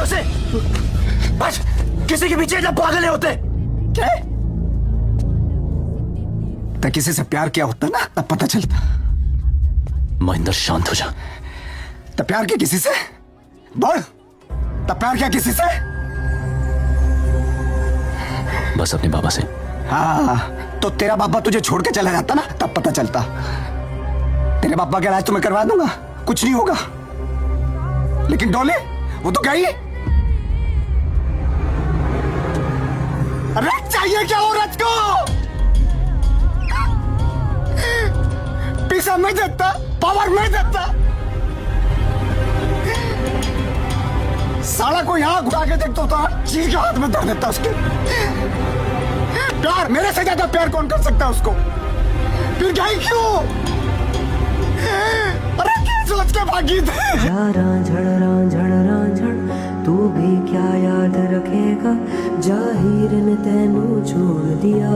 उसे? बस किसी के पीछे इतना पागल नहीं होते क्या? तो किसी से प्यार किया होता ना तब पता चलता। महेंद्र शांत हो जा। तो प्यार किया किसी से? बोल, तब प्यार किया किसी से? बस अपने बाबा से। हाँ, तो तेरा बाबा तुझे छोड़ के चला जाता ना तब पता चलता। तेरे बाबा का इलाज तो मैं करवा दूंगा, कुछ नहीं होगा। लेकिन डोले वो तो गई। रथ चाहिए क्या औरत को? पैसा मैं देता, पावर मैं देता। साला को यहाँ घुरा के देखता था, चीज के हाथ में धर देता उसके। प्यार मेरे से ज्यादा प्यार कौन कर सकता है उसको? फिर गई क्यों? अरे क्या सोच के भागी थे? रांझण तू भी क्या याद रखेगा, जाहिर ने तेनू छोड़ दिया।